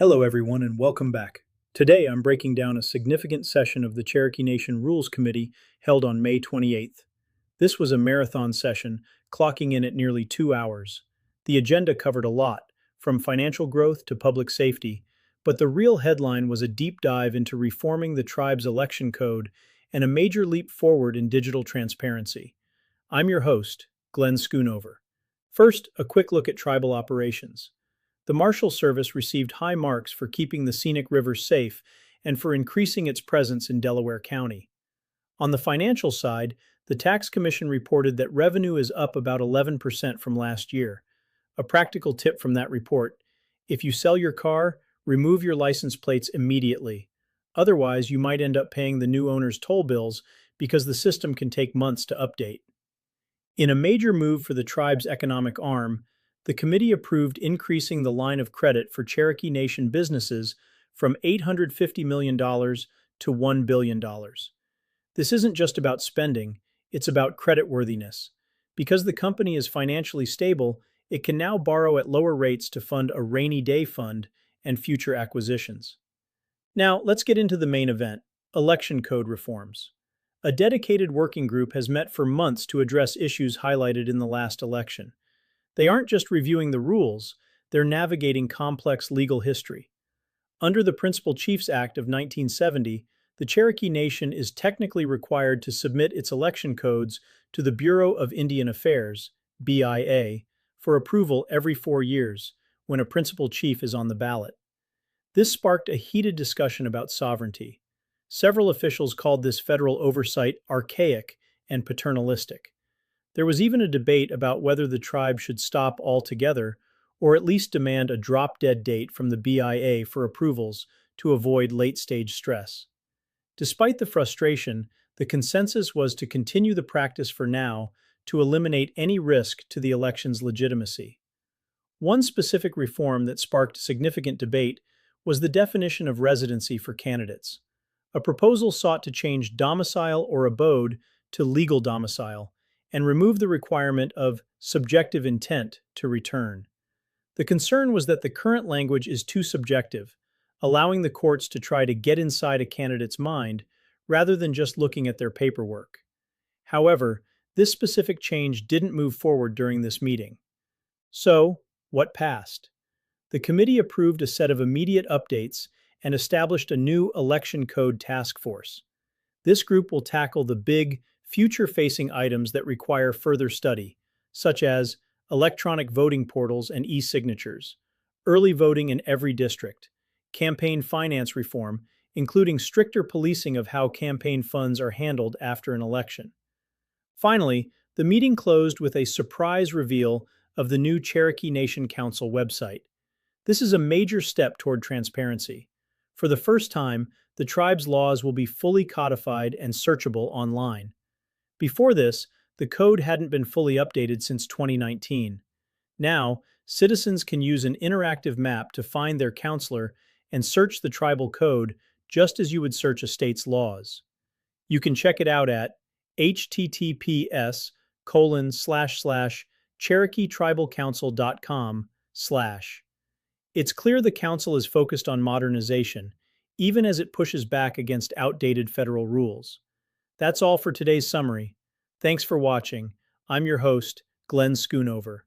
Hello, everyone, and welcome back. Today, I'm breaking down a significant session of the Cherokee Nation Rules Committee held on May 28th. This was a marathon session, clocking in at nearly 2 hours. The agenda covered a lot, from financial growth to public safety, but the real headline was a deep dive into reforming the tribe's election code and a major leap forward in digital transparency. I'm your host, Glenn Schoonover. First, a quick look at tribal operations. The Marshal Service received high marks for keeping the scenic rivers safe and for increasing its presence in Delaware County. On the financial side, the Tax Commission reported that revenue is up about 11% from last year. A practical tip from that report: if you sell your car, remove your license plates immediately. Otherwise, you might end up paying the new owner's toll bills because the system can take months to update. In a major move for the tribe's economic arm, the committee approved increasing the line of credit for Cherokee Nation businesses from $850 million to $1 billion. This isn't just about spending, it's about creditworthiness. Because the company is financially stable, it can now borrow at lower rates to fund a rainy day fund and future acquisitions. Now, let's get into the main event: election code reforms. A dedicated working group has met for months to address issues highlighted in the last election. They aren't just reviewing the rules, they're navigating complex legal history. Under the Principal Chiefs Act of 1970, the Cherokee Nation is technically required to submit its election codes to the Bureau of Indian Affairs, BIA, for approval every 4 years, when a principal chief is on the ballot. This sparked a heated discussion about sovereignty. Several officials called this federal oversight archaic and paternalistic. There was even a debate about whether the tribe should stop altogether or at least demand a drop-dead date from the BIA for approvals to avoid late-stage stress. Despite the frustration, the consensus was to continue the practice for now to eliminate any risk to the election's legitimacy. One specific reform that sparked significant debate was the definition of residency for candidates. A proposal sought to change domicile or abode to legal domicile and remove the requirement of subjective intent to return. The concern was that the current language is too subjective, allowing the courts to try to get inside a candidate's mind rather than just looking at their paperwork. However, this specific change didn't move forward during this meeting. So, what passed? The committee approved a set of immediate updates and established a new election code task force. This group will tackle the big, future-facing items that require further study, such as electronic voting portals and e-signatures, early voting in every district, campaign finance reform, including stricter policing of how campaign funds are handled after an election. Finally, the meeting closed with a surprise reveal of the new Cherokee Nation Council website. This is a major step toward transparency. For the first time, the tribe's laws will be fully codified and searchable online. Before this, the code hadn't been fully updated since 2019. Now, citizens can use an interactive map to find their counselor and search the tribal code just as you would search a state's laws. You can check it out at https://CherokeeTribalCouncil.com/. It's clear the council is focused on modernization, even as it pushes back against outdated federal rules. That's all for today's summary. Thanks for watching. I'm your host, Glenn Schoonover.